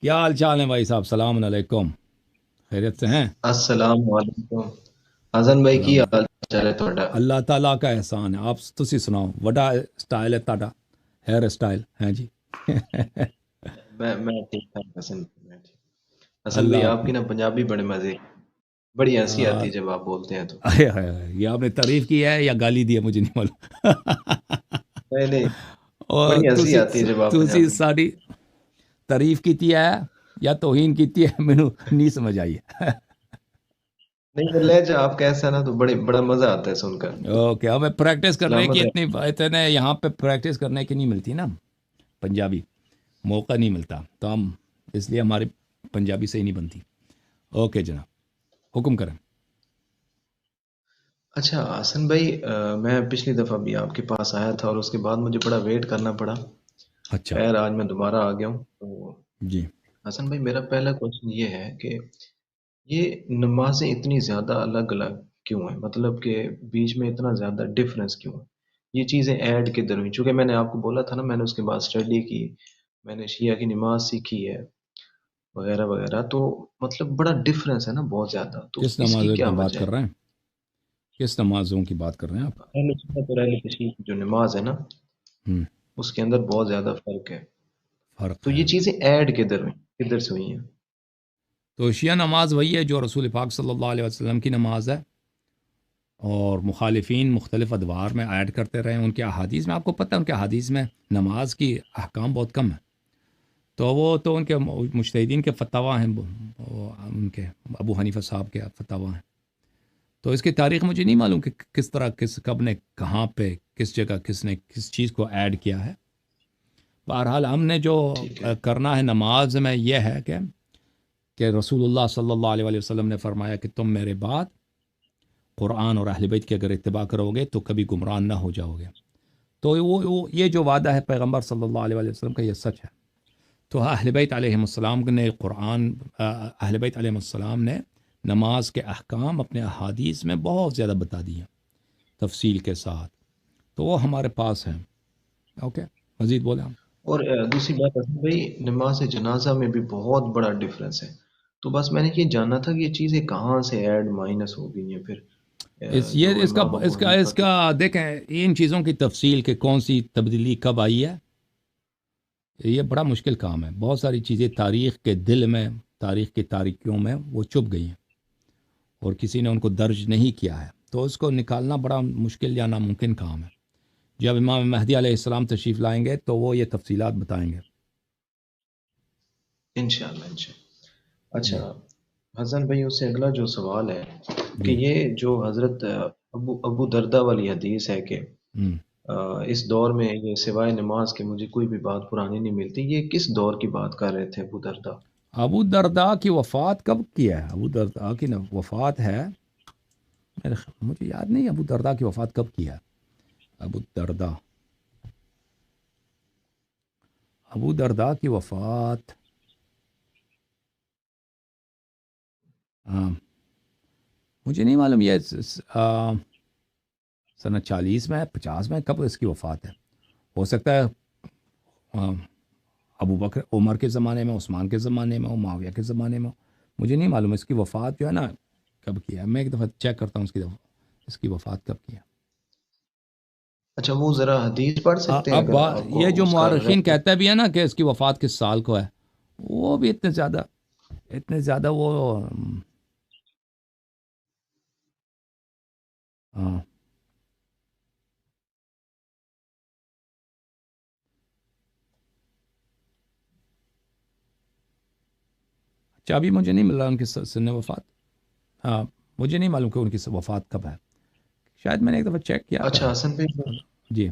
کیا حال چال ہے بھائی صاحب؟ السلام علیکم، خیریت سے ہیں؟ السلام علیکم حسن بھائی کی السلام علیکم۔ حال چال ہے تھوڑا؟ اللہ تعالیٰ کا احسان ہے، آپ تسی سناؤ، وڈا سٹائل ہے تہاڈا، ہیئر سٹائل ہیں جی؟ میں ٹھیک ٹھاک حسن بھائی، میں ٹھیک۔ حسن اللہ بھائی آپ آپ کی نا پنجابی بڑے مزے، بڑی ہنسی آتی ہے جب آپ بولتے ہیں تو۔ یہ آپ نے تعریف کی ہے یا گالی دی ہے مجھے نہیں معلوم۔ نہیں نہیں، اور بڑی ہنسی تسی آتی ہے جب آپ تسی پنجابی ساری تعریف کیتی ہے یا توہین کیتی ہے، مینوں نہیں سمجھ آئی ہے۔ نہیں، وہ لہجہ آپ کیسا نا تو بڑا مزہ آتا ہے سن کر۔ اوکے، ہمیں پریکٹس کرنے کی سلامت ہے۔ اتنے یہاں پہ پریکٹس کرنے کی نہیں ملتی نا، پنجابی موقع نہیں ملتا، تو ہم اس لیے ہماری پنجابی صحیح نہیں بنتی۔ اوکے جناب، حکم کریں۔ اچھا حسن بھائی، میں پچھلی دفعہ بھی آپ کے پاس آیا تھا اور اس کے بعد مجھے بڑا ویٹ کرنا پڑا۔ اچھا خیر آج میں دوبارہ آ گیا ہوں تو جی، حسن بھائی، میرا پہلا کوشچن یہ ہے کہ یہ نمازیں اتنی زیادہ الگ الگ کیوں ہیں؟ مطلب کہ بیچ میں اتنا زیادہ ڈفرنس کیوں ہے؟ یہ چیزیں ایڈ کدھر ہوئی؟ چونکہ میں نے آپ کو بولا تھا نا، میں نے اس کے بعد اسٹڈی کی، میں نے شیعہ کی نماز سیکھی ہے وغیرہ وغیرہ، تو مطلب بڑا ڈفرنس ہے نا بہت زیادہ، تو کس اس کی نمازوں کیا کی بات وجہ کر ہے؟ رہے ہیں؟ کس نمازوں کی بات کر رہے ہیں آپ؟ اہل سنت اور اہل تشیع کی جو نماز ہے نا، ہم، اس کے اندر بہت زیادہ فرق ہے، فرق تو ہے۔ یہ چیزیں ایڈ کدھر ہوئی، کدھر سے ہوئی ہیں؟ تو شیعہ نماز وہی ہے جو رسول پاک صلی اللہ علیہ وسلم کی نماز ہے، اور مخالفین مختلف ادوار میں ایڈ کرتے رہے ہیں ان کے احادیث میں۔ آپ کو پتہ ہے ان کے احادیث میں نماز کی احکام بہت کم ہے، تو وہ تو ان کے مجتہدین کے فتاویٰ ہیں، وہ ان کے ابو حنیفہ صاحب کے فتاویٰ ہیں۔ تو اس کی تاریخ مجھے نہیں معلوم کہ کس طرح، کب نے، کہاں پہ، کس جگہ کس نے کس چیز کو ایڈ کیا ہے۔ بہرحال ہم نے جو ٹھیک ہے۔ کرنا ہے نماز میں یہ ہے کہ رسول اللہ صلی اللہ علیہ وآلہ وسلم نے فرمایا کہ تم میرے بعد قرآن اور اہل بیت کی اگر اتباع کرو گے تو کبھی گمراہ نہ ہو جاؤ گے۔ تو یہ جو وعدہ ہے پیغمبر صلی اللہ علیہ وآلہ وسلم کا، یہ سچ ہے۔ تو اہل بیت علیہم السلام نے اہل بیت علیہم السلام نے نماز کے احکام اپنے احادیث میں بہت زیادہ بتا دی ہیں تفصیل کے ساتھ، تو وہ ہمارے پاس ہیں۔ اوکے، مزید بولیں ہم۔ اور دوسری بات حسن بھائی، نماز جنازہ میں بھی بہت بڑا ڈفرنس ہے، تو بس میں نے یہ جاننا تھا کہ یہ چیزیں کہاں سے ایڈ مائنس ہو گئی ہیں پھر، جو اس کا امام اس ابو کا حنیفہ اس کی۔ کا دیکھیں ان چیزوں کی تفصیل کہ کون سی تبدیلی کب آئی ہے، یہ بڑا مشکل کام ہے۔ بہت ساری چیزیں تاریخ کے دل میں، تاریخ کی تاریکیوں میں وہ چھپ گئی ہیں اور کسی نے ان کو درج نہیں کیا ہے، تو اس کو نکالنا بڑا مشکل یا ناممکن کام ہے۔ جب امام مہدی علیہ السلام تشریف لائیں گے تو وہ یہ تفصیلات بتائیں گے۔ انشاءاللہ انشاءاللہ۔ جی اچھا حسن بھائی، اس سے اگلا جو سوال ہے کہ جی، یہ جو حضرت ابو دردہ والی حدیث ہے کہ ہم۔ اس دور میں یہ سوائے نماز کے مجھے کوئی بھی بات پرانی نہیں ملتی، یہ کس دور کی بات کر رہے تھے ابو دردہ؟ ابو درداء کی وفات کب کی ہے؟ ابو درداء کی وفات ہے، مجھے یاد نہیں ابو درداء کی وفات کب کی ہے۔ ابو درداء ابو درداء کی وفات، ہاں، مجھے نہیں معلوم یہ سنہ 40 میں 50 میں کب اس کی وفات ہے۔ ہو سکتا ہے آ، ابو بکر عمر کے زمانے میں، عثمان کے زمانے میں ہو، معاویہ کے زمانے میں ہو، مجھے نہیں معلوم اس کی وفات جو ہے نا کب کی ہے۔ میں ایک دفعہ چیک کرتا ہوں اس کی وفات کب کی ہے۔ اچھا وہ ذرا حدیث پڑھ سکتے ہیں اب اگر آپ کو یہ جو اس کا مورخین ریفر؟ کہتے بھی ہیں نا کہ اس کی وفات کس سال کو ہے، وہ بھی اتنے زیادہ وہ ہاں، اچھا ابھی مجھے نہیں مل رہا ان کی سن وفات۔ ہاں، مجھے نہیں معلوم کہ ان کی وفات کب ہے، شاید میں نے ایک دفعہ چیک کیا تھا۔ اچھا حسن بھائی، جی،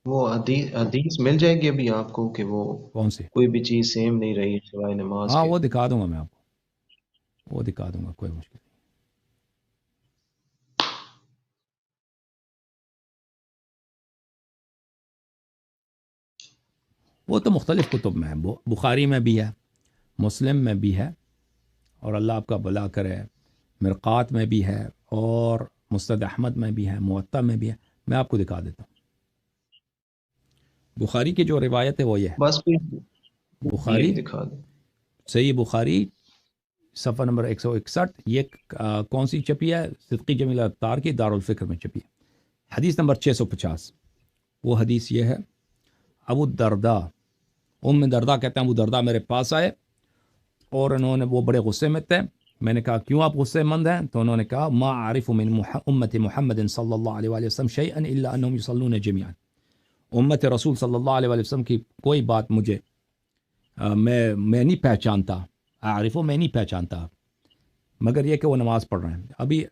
وہ حدیث مل جائے گی ابھی آپ کو کہ وہ کون سی؟ کوئی بھی چیز سیم نہیں رہی سوائے نماز ہاں کے؟ وہ دکھا دوں گا میں آپ کو، وہ دکھا دوں گا، کوئی مشکل نہیں۔ وہ تو مختلف کتب میں ہے، بخاری میں بھی ہے، مسلم میں بھی ہے، اور اللہ آپ کا بھلا کرے مرقات میں بھی ہے، اور مسند احمد میں بھی ہے، موطا میں بھی ہے۔ میں آپ کو دکھا دیتا ہوں۔ بخاری کی جو روایت ہے وہ یہ ہے۔ بس کوئی یہی بخاری دکھا دیں۔ صحیح بخاری صفحہ نمبر 161. یہ کون سی چھپی ہے؟ صدقی جمیل اتار کی دارالفکر میں چھپی ہے. حدیث نمبر 650. وہ حدیث یہ ہے، ابو دردہ، دردہ کہتے ہیں ابو دردہ میرے پاس آئے اور انہوں نے، وہ بڑے غصے میں تھے. میں نے کہا کیوں آپ غصے مند ہیں؟ تو انہوں نے کہا ما عارف من امت محمد صلی اللہ علیہ وآلہ وسلم شیئا الا انہم یصلون جميعا. امت رسول صلی اللہ علیہ وآلہ وسلم کی کوئی بات مجھے میں نہیں پہچانتا، عارف میں نہیں پہچانتا، مگر یہ کہ وہ نماز پڑھ رہے ہیں. ابھی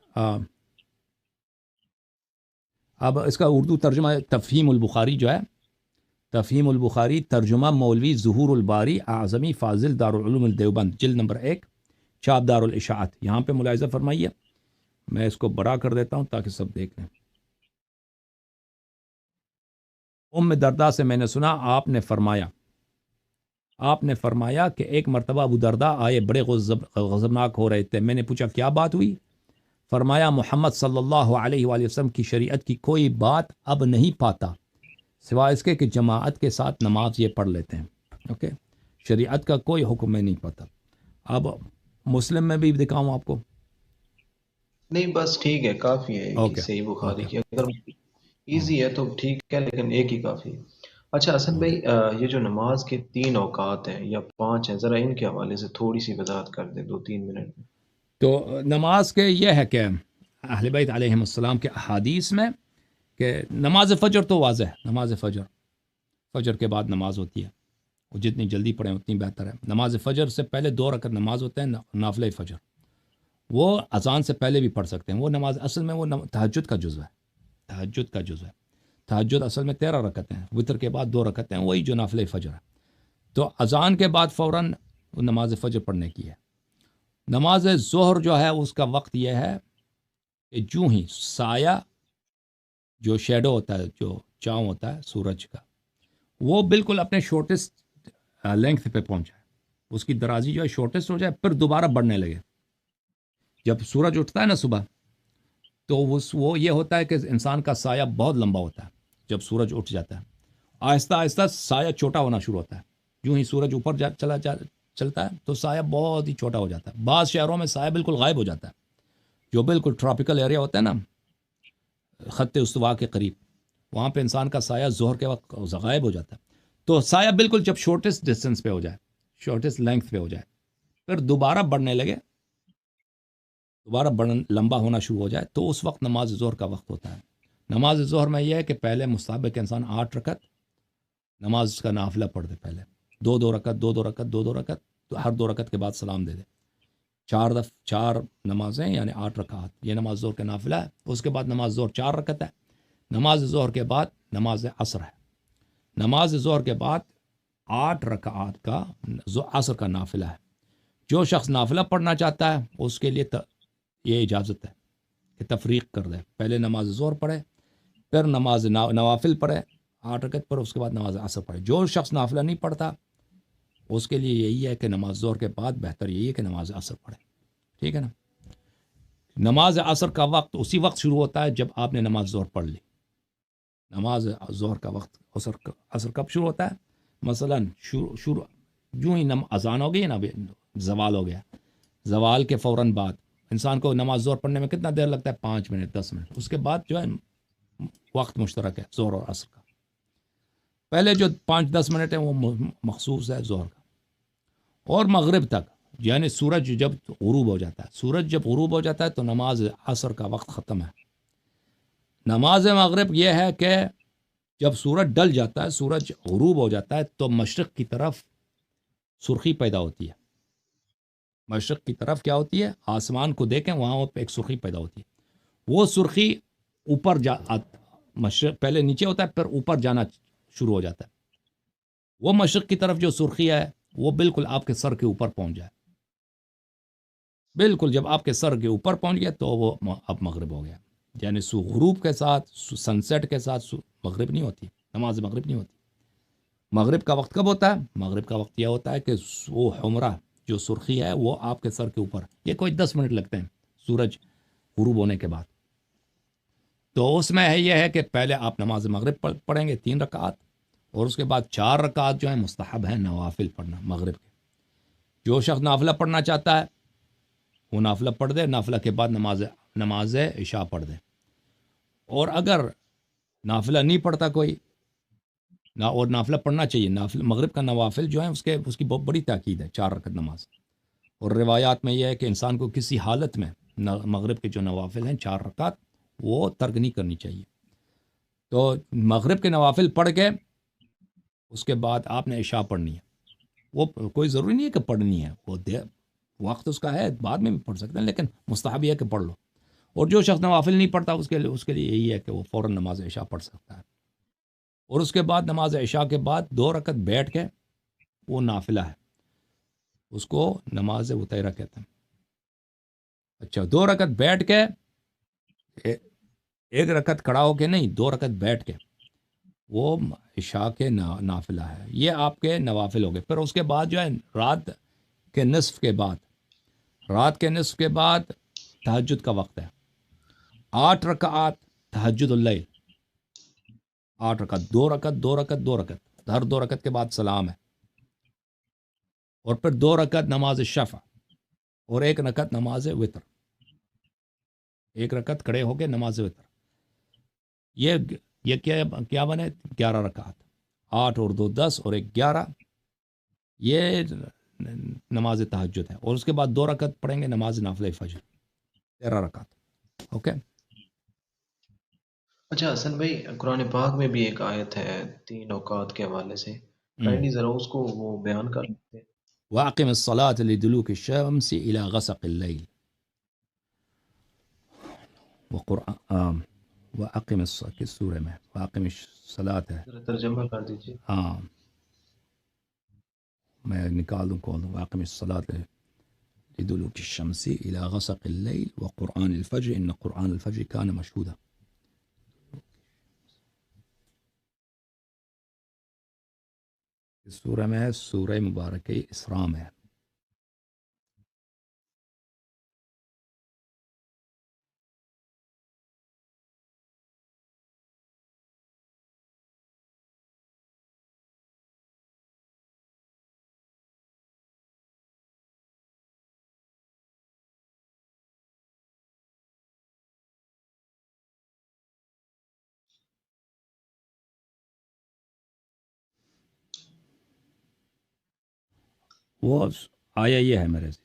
اب اس کا اردو ترجمہ تفہیم البخاری جو ہے، تفہیم البخاری ترجمہ مولوی ظہور الباری اعظمی فاضل دارالعلوم الدیوبند، جلد نمبر 1، چھاپ دارالاشاعت. یہاں پہ ملاحظہ فرمائیے، میں اس کو بڑا کر دیتا ہوں تاکہ سب دیکھ لیں. دردہ سے میں نے سنا آپ نے فرمایا کہ ایک مرتبہ ابو دردہ آئے، بڑے غضبناک ہو رہے تھے. میں نے پوچھا کیا بات ہوئی؟ فرمایا محمد صلی اللہ علیہ وآلہ وسلم کی شریعت کی کوئی بات اب نہیں پاتا سوائے اس کے کہ جماعت کے ساتھ نماز یہ پڑھ لیتے ہیں. اوکے، شریعت کا کوئی حکم میں نہیں پاتا. اب مسلم میں بھی دکھاؤں آپ کو؟ نہیں بس ٹھیک ہے، کافی ہے ایک ہی صحیح بخاری کی. اگر ایزی ہے تو ٹھیک ہے، لیکن ایک ہی کافی ہے. اچھا حسن بھائی، یہ جو نماز کے 3 اوقات ہیں یا 5 ہیں، ذرا ان کے حوالے سے تھوڑی سی وضاحت کر دیں 2-3 منٹ میں. تو نماز کے یہ ہے کہ اہل بیت علیہم السلام کے احادیث میں کہ نماز فجر تو واضح ہے، نماز فجر کے بعد نماز ہوتی ہے، وہ جتنی جلدی پڑھیں اتنی بہتر ہے. نماز فجر سے پہلے 2 رکعت نماز ہوتے ہیں نافلہ فجر، وہ اذان سے پہلے بھی پڑھ سکتے ہیں. وہ نماز اصل میں وہ تہجد کا جزو ہے. تہجد اصل میں 13 رکعتیں ہیں، وتر کے بعد 2 رکعتیں ہیں، وہی جو نافلہ فجر ہے. تو اذان کے بعد فوراً نماز فجر پڑھنے کی ہے. نماز ظہر جو ہے اس کا وقت یہ ہے کہ جو ہی سایہ، جو شیڈو ہوتا ہے، جو چاؤں ہوتا ہے سورج کا، وہ بالکل اپنے شارٹسٹ لینگتھ پہ پہنچا ہے، اس کی درازی جو ہے شارٹسٹ ہو جائے، پھر دوبارہ بڑھنے لگے. جب سورج اٹھتا ہے نا صبح، تو وہ یہ ہوتا ہے کہ انسان کا سایہ بہت لمبا ہوتا ہے. جب سورج اٹھ جاتا ہے آہستہ آہستہ سایہ چھوٹا ہونا شروع ہوتا ہے. جو ہی سورج اوپر چلتا ہے تو سایہ بہت ہی چھوٹا ہو جاتا ہے. بعض شہروں میں سایہ بالکل غائب ہو جاتا ہے، جو بالکل ٹراپیکل ایریا ہوتا ہے نا، خط استوا کے قریب، وہاں پہ انسان کا سایہ ظہر کے وقت غائب ہو جاتا ہے. تو سایہ بالکل جب شارٹسٹ ڈسٹینس پہ ہو جائے، شارٹسٹ لینگتھ پہ ہو جائے، پھر دوبارہ بڑھنے لگے، دوبارہ لمبا ہونا شروع ہو جائے، تو اس وقت نماز ظہر کا وقت ہوتا ہے. نماز ظہر میں یہ ہے کہ پہلے مستحب ہے کہ انسان 8 رکعت نماز کا نافلہ پڑھ دے، پہلے 2 رکعت 2 رکعت 2 رکعت، تو ہر 2 رکعت کے بعد سلام دے دے. 4 نمازیں یعنی 8 رکعت، یہ نماز ظہر کا نافلہ ہے. اس کے بعد نماز ظہر 4 رکعت ہے. نماز ظہر کے بعد نماز عصر ہے. نماز ظہر کے بعد 8 رکعات کا عصر کا نافلہ ہے. جو شخص نافلہ پڑھنا چاہتا ہے اس کے لیے یہ اجازت ہے کہ تفریق کر دے، پہلے نماز ظہر پڑھے، پھر نماز نوافل پڑھے 8 رکعت پر، اس کے بعد نماز عصر پڑھے. جو شخص نافلہ نہیں پڑھتا اس کے لیے یہی ہے کہ نماز ظہر کے بعد بہتر یہی ہے کہ نماز عصر پڑھے. ٹھیک ہے نا؟ نماز عصر کا وقت اسی وقت شروع ہوتا ہے جب آپ نے نماز ظہر پڑھ لی. نماز ظہر کا وقت عصر کب شروع ہوتا ہے؟ مثلا شروع جو ہی اذان ہو گئی نا، زوال ہو گیا، زوال کے فوراً بعد انسان کو نماز ظہر پڑھنے میں کتنا دیر لگتا ہے؟ 5 منٹ 10 منٹ. اس کے بعد جو ہے وقت مشترک ہے ظہر اور عصر کا. پہلے جو 5-10 منٹ ہیں وہ مخصوص ہے ظہر کا. اور مغرب تک، یعنی سورج جب غروب ہو جاتا ہے، تو نماز عصر کا وقت ختم ہے. نماز مغرب یہ ہے کہ جب سورج ڈل جاتا ہے، سورج غروب ہو جاتا ہے، تو مشرق کی طرف سرخی پیدا ہوتی ہے. مشرق کی طرف کیا ہوتی ہے؟ آسمان کو دیکھیں، وہاں پہ ایک سرخی پیدا ہوتی ہے. وہ سرخی اوپر مشرق پہلے نیچے ہوتا ہے، پھر اوپر جانا شروع ہو جاتا ہے. وہ مشرق کی طرف جو سرخی ہے وہ بالکل آپ کے سر کے اوپر پہنچ جائے. بالکل جب آپ کے سر کے اوپر پہنچ گیا تو وہ اب مغرب ہو گیا. یعنی غروب کے ساتھ، سن سیٹ کے ساتھ مغرب نہیں ہوتی، نماز مغرب نہیں ہوتی. مغرب کا وقت کب ہوتا ہے؟ مغرب کا وقت یہ ہوتا ہے کہ وہ حمرہ جو سرخی ہے وہ آپ کے سر کے اوپر، یہ کوئی 10 منٹ لگتے ہیں سورج غروب ہونے کے بعد. تو اس میں یہ ہے کہ پہلے آپ نماز مغرب پڑھیں گے 3 رکعات، اور اس کے بعد 4 رکعات جو ہیں مستحب ہیں نوافل پڑھنا مغرب کے. جو شخص نافلہ پڑھنا چاہتا ہے وہ نافلہ پڑھ دے، نافلہ کے بعد نماز عشاء پڑھ دے. اور اگر نافلہ نہیں پڑھتا کوئی اور نافلہ پڑھنا چاہیے، نافلہ مغرب کا نوافل جو ہے اس کی بہت بڑی تاکید ہے، 4 رکعت نماز. اور روایات میں یہ ہے کہ انسان کو کسی حالت میں مغرب کے جو نوافل ہیں 4 رکعت وہ ترک نہیں کرنی چاہیے. تو مغرب کے نوافل پڑھ کے اس کے بعد آپ نے عشاء پڑھنی ہے. وہ کوئی ضروری نہیں ہے کہ پڑھنی ہے، وہ وقت اس کا ہے، بعد میں بھی پڑھ سکتے ہیں، لیکن مستحب ہے کہ پڑھ لو. اور جو شخص نوافل نہیں پڑھتا اس کے لیے یہی ہے کہ وہ فوراً نماز عشاء پڑھ سکتا ہے. اور اس کے بعد نماز عشاء کے بعد 2 رکعت بیٹھ کے وہ نافلہ ہے، اس کو نماز وطیرہ کہتے ہیں. اچھا 2 رکعت بیٹھ کے، 1 رکعت کھڑا ہو کے نہیں، 2 رکعت بیٹھ کے وہ عشاء کے نافلہ ہے. یہ آپ کے نوافل ہو گئے. پھر اس کے بعد جو ہے رات کے نصف کے بعد تہجد کا وقت ہے. 8 رکعات تہجد اللیل، 8 رکعت، 2 رکعت 2 رکعت 2 رکعت، ہر 2 رکعت کے بعد سلام ہے. اور پھر 2 رکعت نماز شفع اور 1 رکعت نماز وتر. 1 رکعت کھڑے ہو کے نماز وتر. یہ کیا بنے؟ 11 رکعت. 8 اور 2 10 اور 1 11. یہ نماز تہجد ہے. اور اس کے بعد 2 رکعت پڑھیں گے نماز نافلہ فجر، 13 رکعت. اوکے. اچھا حسن بھائی، قرآن پاک میں بھی ایک آیت ہے 3 اوقات کے حوالے سے، کائنڈلی ذرا اس کو وہ بیان کر دیتے ہیں. وَأَقِمِ الصَّلَاةَ لِدُلُوكِ الشَّمْسِ إِلَى غَسَقِ اللَّيْلِ وَأَقِمِ کس سورہ میں وَأَقِمِ الصَّلَاةَ ہے؟ ذرا ترجمہ کر دیجیے. ہاں میں نکال دوں کال. وَأَقِمِ الصَّلَاةَ لِدُلُوكِ الشَّمْسِ إِلَى غَسَقِ اللَّيْلِ وَقُرْآنِ الْفَجْرِ إِنَّ قُرْآنَ الْفَجْرِ كَانَ مَشْهُودًا. اس سورہ میں ہے، سورہ مبارکہ اسراء میں ہے. وہ آیا یہ ہے میرے سے،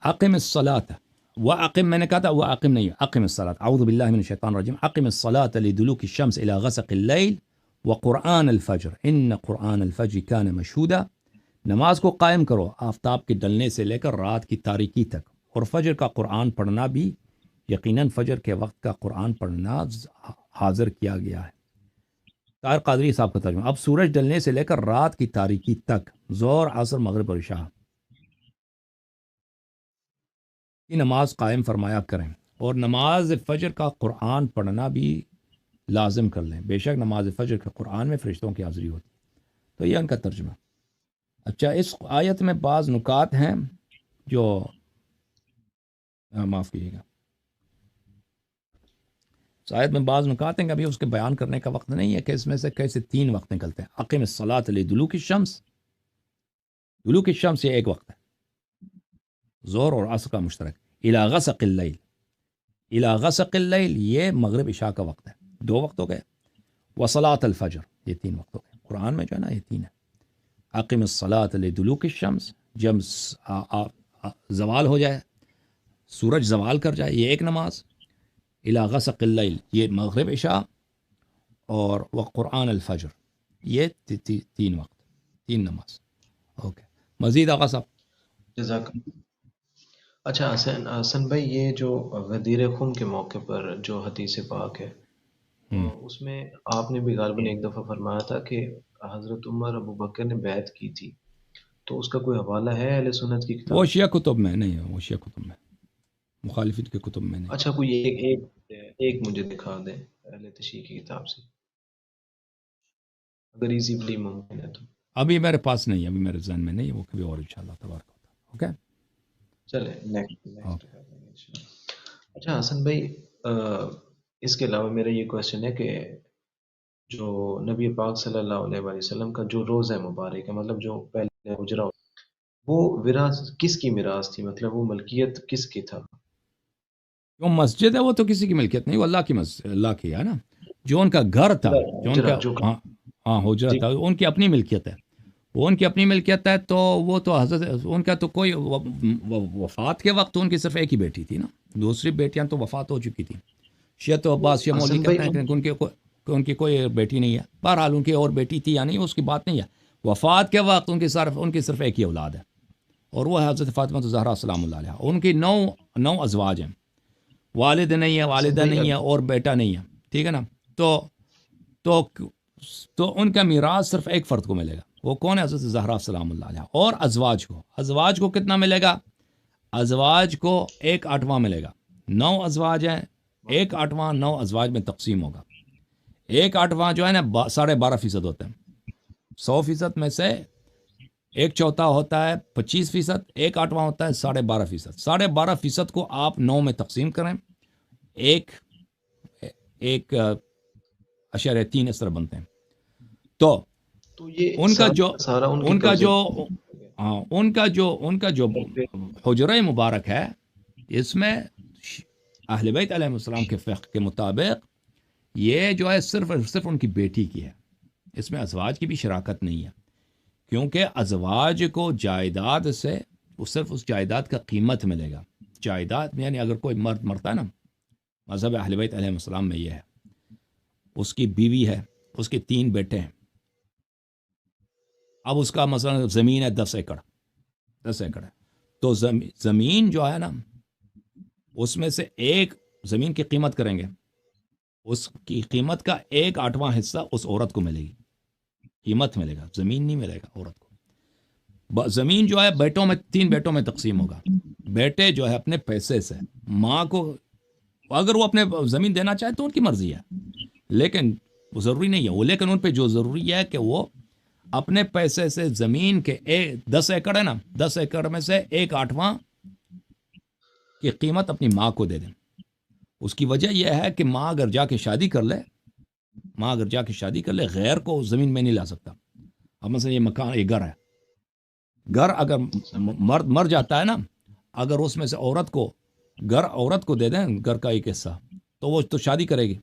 اقم الصلاۃ. واقم میں نے کہا تھا، واقم نہیں، اقم الصلاۃ. اعوذ باللہ من الشیطان الرجیم. اقم الصلاۃ لدلوک الشمس الى غسق اللیل وقرآن الفجر ان قرآن الفجر کان مشہودا. نماز کو قائم کرو آفتاب کے ڈلنے سے لے کر رات کی تاریکی تک، اور فجر کا قرآن پڑھنا بھی، یقیناً فجر کے وقت کا قرآن پڑھنا حاضر کیا گیا ہے. طاہر قادری صاحب کا ترجمہ. اب سورج ڈلنے سے لے کر رات کی تاریکی تک، ظہر، عصر، مغرب اور عشاء کی نماز قائم فرمایا کریں، اور نماز فجر کا قرآن پڑھنا بھی لازم کر لیں، بے شک نماز فجر کے قرآن میں فرشتوں کی حاضری ہوتی. تو یہ ان کا ترجمہ. اچھا اس آیت میں بعض نکات ہیں جو معاف کیجیے گا، اس آیت میں بعض نکات ہیں کہ ابھی اس کے بیان کرنے کا وقت نہیں ہے کہ اس میں سے کیسے 3 وقت نکلتے ہیں. اقیم الصلاۃ لدلوک الشمس، دلوک الشمس یہ ایک وقت ہے، ظہر اور عصر کا مشترک. الی غسق اللیل، الی غسق اللیل یہ مغرب عشاء کا وقت ہے. 2 وقت ہو گئے. وصلاۃ الفجر یہ 3 وقت ہو گئے. قرآن میں جو ہے نا یہ 3 ہے. اقیم الصلاۃ لدلوک الشمس، جب زوال ہو جائے، سورج زوال کر جائے، یہ ایک نماز. الی غسق اللیل یہ مغرب عشاء، اور وقرآن الفجر یہ 3 وقت، 3 نماز. اوکے. مزید آغا صاحب. جزاک. اچھا حسن بھائی، یہ جو غدیر خم کے موقع پر جو حدیث پاک ہے، اس میں آپ نے بھی غالباً ایک دفعہ فرمایا تھا کہ حضرت عمر ابو بکر نے بیعت کی تھی، تو اس کا کوئی حوالہ ہے اہل سنت کی کتاب؟ وہ شیعہ کتب میں نہیں ہے، وہ شیعہ کتب میں، مخالفت کے کتب میں نہیں. اچھا کوئی ایک مجھے دکھا دیں اہل تشیع کی کتاب سے، اگر ایزیلی ممکن ہے تو. ابھی میرے پاس نہیں ہے، ابھی میرے ذہن میں نہیں ہے، وہ کبھی اور انشاءاللہ تبارک و تعالی. اوکے. چلے نیکسٹ. اچھا حسن بھائی، اس کے علاوہ میرا یہ کوشچن ہے کہ جو نبی پاک صلی اللہ علیہ وآلہ وسلم کا جو روزہ مبارک ہے، مطلب جو پہلے گزرا وہ وراث کس کی میراث تھی؟ مطلب وہ ملکیت کس کی تھا؟ جو مسجد ہے وہ تو کسی کی ملکیت نہیں، وہ اللہ کی اللہ کی ہے نا. جو ان کا گھر تھا، جو ان حجرہ کا جو ہاں ہاں حجرہ جی تھا، ان کی اپنی ملکیت ہے. وہ ان کی اپنی ملکیت ہے، تو وہ تو حضرت ان کا تو کوئی وفات کے وقت ان کی صرف ایک ہی بیٹی تھی نا، دوسری بیٹیاں تو وفات ہو چکی تھیں. شیعہ تو عباس شیعہ مولوی حسن کہتے ہیں بھائی، کہ ان کی کوئی بیٹی نہیں ہے. بہرحال ان کی اور بیٹی تھی یا نہیں اس کی بات نہیں ہے. وفات کے وقت ان کی صرف ایک ہی اولاد ہے، اور وہ ہے حضرت فاطمہ الزہرا سلام اللہ علیہ. ان کی نو ازواج ہیں، والد نہیں ہے، حسن والدہ بھائی نہیں ہے، اور بیٹا نہیں ہے. ٹھیک ہے نا. تو تو تو ان کا میراث صرف ایک فرد کو ملے گا. وہ کون ہے؟ حضرت زہرا سلام اللہ علیہ. اور ازواج کو کتنا ملے گا؟ ازواج کو 1/8 ملے گا. 9 ازواج ہیں، 1/8 9 ازواج میں تقسیم ہوگا. 1/8 جو ہے نا 12.5% ہوتے ہیں. 100% میں سے 1/4 ہوتا ہے 25%، 1/8 ہوتا ہے 12.5%. 12.5% کو آپ 9 میں تقسیم کریں، ایک 1.3 اس طرح بنتے ہیں. تو تو یہ ان کا جو سارا سارا ان کے ان کا قبضے جو میں ہاں ان کا جو اور پھر حجرہ مبارک ہے، اس میں اہل بیت علیہ السلام کے فقہ کے مطابق یہ جو ہے صرف ان کی بیٹی کی ہے. اس میں ازواج کی بھی شراکت نہیں ہے، کیونکہ ازواج کو جائیداد سے وہ صرف اس جائیداد کا قیمت ملے گا. جائیداد یعنی اگر کوئی مرد مرتا ہے نا، مذہب اہل بیت علیہ السلام میں یہ ہے، اس کی بیوی ہے، اس کے 3 بیٹے ہیں. اب اس کا مثلا زمین ہے 10 ایکڑ، 10 ایکڑ ہے. تو زمین جو ہے نا، اس میں سے ایک زمین کی قیمت کریں گے، اس کی قیمت کا 1/8 حصہ اس عورت کو ملے گی. قیمت ملے گا، زمین نہیں ملے گا عورت کو. زمین جو ہے 3 بیٹوں میں تقسیم ہوگا. بیٹے جو ہے اپنے پیسے سے ماں کو، اگر وہ اپنے زمین دینا چاہے تو ان کی مرضی ہے، لیکن وہ ضروری نہیں ہے. وہ لیکن ان پہ جو ضروری ہے کہ وہ اپنے پیسے سے زمین کے 10 ایکڑ ہے نا، 10 ایکڑ میں سے 1/8 کی قیمت اپنی ماں کو دے دیں. اس کی وجہ یہ ہے کہ ماں اگر جا کے شادی کر لے غیر کو زمین میں نہیں لا سکتا. اب مثلا یہ مکان، یہ گھر ہے، گھر اگر مرد مر جاتا ہے نا، اگر اس میں سے عورت کو دے دیں گھر کا ایک حصہ، تو وہ تو شادی کرے گی،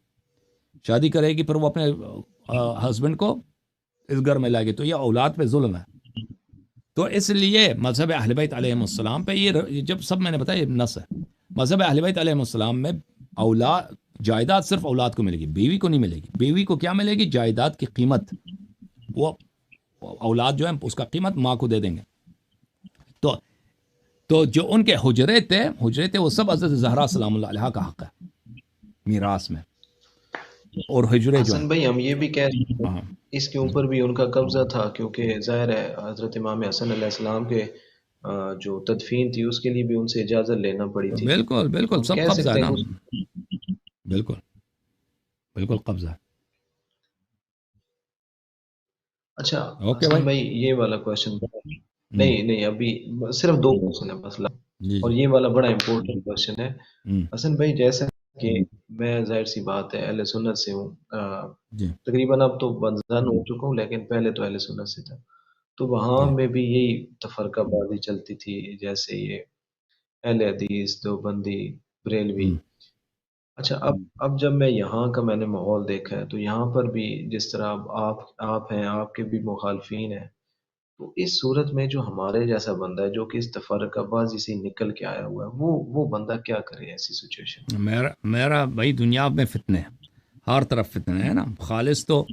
پھر وہ اپنے ہسبینڈ کو اس گھر میں لائے گی. تو یہ اولاد پہ ظلم ہے. تو اس لیے مذہب اہل بیت علیہ السلام پہ یہ جب سب میں نے بتایا یہ نص ہے. مذہب اہل بیت علیہ السلام میں جائیداد صرف اولاد کو ملے گی، بیوی کو نہیں ملے گی. بیوی کو کیا ملے گی؟ جائیداد کی قیمت. وہ اولاد جو ہے اس کا قیمت ماں کو دے دیں گے. تو جو ان کے حجرے تھے وہ سب حضرت زہرا سلام اللہ علیہ کا حق ہے میراث میں. اور حجرے جو ہیں، حسن بھائی، ہم یہ بھی کہہ رہے ہیں ہاں اس کے اوپر بھی ان کا قبضہ تھا، کیونکہ ظاہر ہے حضرت امام حسن علیہ السلام کے جو تدفین تھی اس کے لیے بھی ان سے اجازت لینا پڑی تھی. بالکل تو بالکل ہم سب کہہ قبضہ ہے سکتے ہیں نا. کہ بالکل بالکل قبضہ ہے. اچھا اوکے حسن بھائی. بھائی، یہ والا کوشچن ہوں، نہیں ابھی صرف 2 کوشچن ہے مسئلہ، جی اور جی. یہ والا بڑا امپورٹنٹ کوشچن ہے. ہوں، حسن بھائی، جیسا کہ میں ظاہر سی بات ہے اہل سنت سے ہوں، جی تقریباً اب تو بدزن ہو چکا ہوں، لیکن پہلے تو اہل سنت سے تھا. تو وہاں جی. میں بھی یہی تفرقہ بازی چلتی تھی، جیسے یہ اہل حدیث، دیوبندی، بریلوی. ہوں. اچھا، اب جب میں یہاں کا میں نے ماحول دیکھا ہے، تو یہاں پر بھی جس طرح اب آپ ہیں، آپ کے بھی مخالفین ہیں. تو اس صورت میں جو ہمارے جیسا بندہ ہے جو کہ اس تفرقہ بازی سے نکل کے آیا ہوا ہے، وہ بندہ کیا کرے ایسی سچویشن میں؟ میرا بھائی دنیا میں فتنے ہیں، ہر طرف فتنے ہیں نا. خالص تو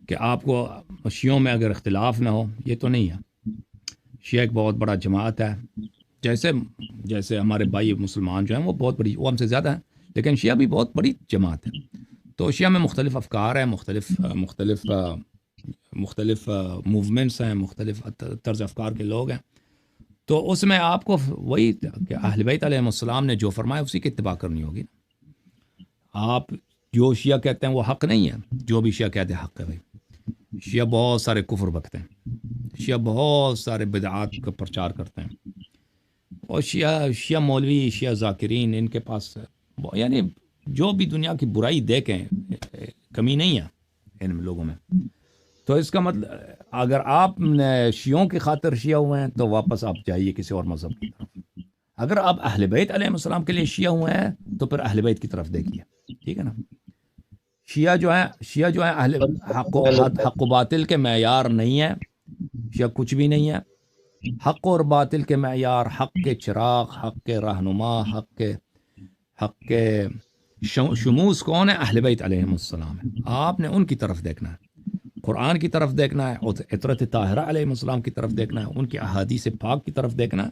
کہ آپ کو شیعوں میں اگر اختلاف نہ ہو، یہ تو نہیں ہے. شیعہ ایک بہت بڑا جماعت ہے. جیسے جیسے ہمارے بھائی مسلمان جو ہیں وہ بہت بڑی، وہ ہم سے زیادہ ہیں، لیکن شیعہ بھی بہت بڑی جماعت ہے. تو شیعہ میں مختلف افکار ہیں، مختلف موومنٹس ہیں، مختلف طرز افکار کے لوگ ہیں. تو اس میں آپ کو وہی کہ اہل بیت علیہ السلام نے جو فرمایا اسی کی اتباع کرنی ہوگی. آپ جو شیعہ کہتے ہیں وہ حق نہیں ہے، جو بھی شیعہ کہتے ہیں حق ہے. بھائی شیعہ بہت سارے کفر بکتے ہیں، شیعہ بہت سارے بدعات کا پرچار کرتے ہیں، اور شیعہ مولوی، شیعہ ذاکرین، ان کے پاس یعنی جو بھی دنیا کی برائی دیکھیں کمی نہیں ہے ان لوگوں میں. تو اس کا مطلب اگر آپ شیعوں کی خاطر شیعہ ہوئے ہیں تو واپس آپ جائیے کسی اور مذہب کی طرف. اگر آپ اہل بیت علیہ السلام کے لیے شیعہ ہوئے ہیں تو پھر اہل بیت کی طرف دیکھیے. ٹھیک ہے نا. شیعہ جو ہے اہل حق و باطل کے معیار نہیں ہے. شیعہ کچھ بھی نہیں ہے. حق اور باطل کے معیار، حق کے چراغ، حق کے رہنما، حق کے شموس کون ہے؟ اہل بیت علیہ السلام ہے. آپ نے ان کی طرف دیکھنا ہے، قرآن کی طرف دیکھنا ہے، اور عطرت طاہرہ علیہ السلام کی طرف دیکھنا ہے، ان کی احادیث پاک کی طرف دیکھنا ہے.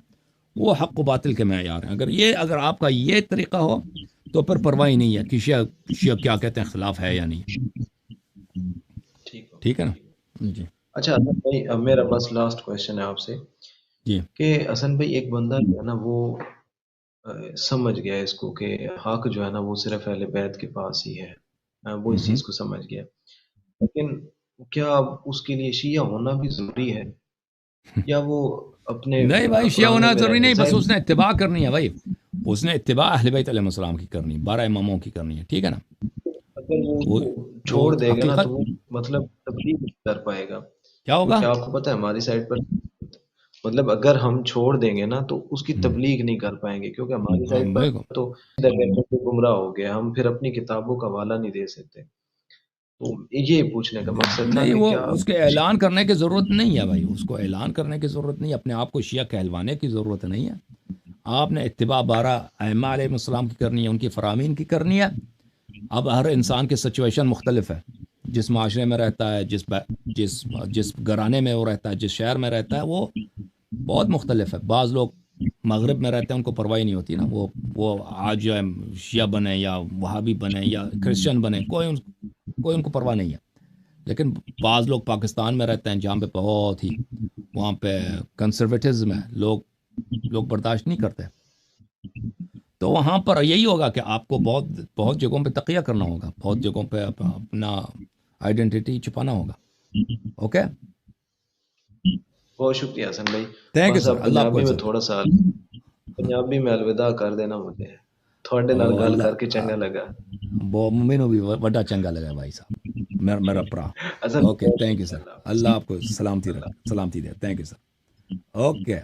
وہ حق و باطل کے معیار ہیں. اگر آپ کا یہ طریقہ ہو تو پھر پرواہ ہی نہیں ہے کہ شیعہ کیا کہتے ہیں، خلاف ہے یا نہیں. ٹھیک ہے نا جی. اچھا حسن بھائی، اب میرا بس لاسٹ کویشچن ہے آپ سے جی کہ حسن بھائی ایک بندہ جو ہے نا وہ سمجھ گیا اس کو کہ حق جو ہے نا وہ صرف اہل بیت کے پاس ہی ہے، وہ اس چیز کو سمجھ گیا، لیکن کیا اس کے لیے شیعہ ہونا بھی ضروری ہے یا وہ اپنے نہیں بھائی، شیعہ پرانے ہونا میں ضروری رہ کے نہیں، بس ظاہر اس نے اتباع کرنی ہے بھائی. اس نے اتباع اہل بیت علیہ السلام کی کرنی ہے، 12 اماموں کی کرنی ہے. ٹھیک ہے نا. اگر وہ اس وہ کو چھوڑ دے گا نا حقیقت تو وہ مطلب تبلیغ نہیں کر پائے گا، کیا ہوگا. کیونکہ آپ کو پتہ ہے ہماری سائڈ پر مطلب اگر ہم چھوڑ دیں گے نا تو اس کی تبلیغ نہیں کر پائیں گے، کیونکہ ہماری ہاں سائڈ پر بالکل. تو گمراہ ہو گیا، ہم پھر اپنی کتابوں کا حوالہ نہیں دے سکتے. تو یہ پوچھنے کا مقصد تھا نہیں، کہ وہ کیا اس کے اعلان کرنے کی ضرورت نہیں ہے بھائی. اس کو اعلان کرنے کی ضرورت نہیں، اپنے آپ کو شیعہ کہلوانے کی ضرورت نہیں ہے. آپ نے اتباع 12 ائمہ علیہ السلام کی کرنی ہے، ان کی فرامین کی کرنی ہے. اب ہر انسان کی سچویشن مختلف ہے، جس معاشرے میں رہتا ہے، جس گھرانے میں وہ رہتا ہے، جس شہر میں رہتا ہے، وہ بہت مختلف ہے. بعض لوگ مغرب میں رہتے ہیں، ان کو پرواہ نہیں ہوتی نا، وہ آج جو ہے شیعہ بنے یا وہابی بنے یا کرسچن بنے، کوئی ان کو پرواہ نہیں ہے. لیکن بعض لوگ پاکستان میں رہتے ہیں جہاں پہ بہت ہی وہاں پہ کنسرویٹزم ہے، لوگ برداشت نہیں کرتے. تو وہاں پر یہی ہوگا کہ آپ کو بہت جگہوں پہ تقیہ کرنا ہوگا، بہت جگہوں پہ اپنا آئیڈینٹی چھپانا ہوگا. اوکے. بہت شکریہ حسن بھائی. تھینک یو بس سر. اب اللہ آپ کو پنجابی میں عزت تھوڑا سا پنجابی میں الوداع کر دینا مجھے، تھوڑے نال او گل کر کے اللہ، چنگا لگا. مینوں بھی بڑا چنگا لگا بھائی صاحب، میرا پرا. حسن اوکے بہت تھینک یو شکریہ، سر. اللہ حافظ. اللہ آپ کو اللہ سلامتی دے. Thank you sir. اوکے.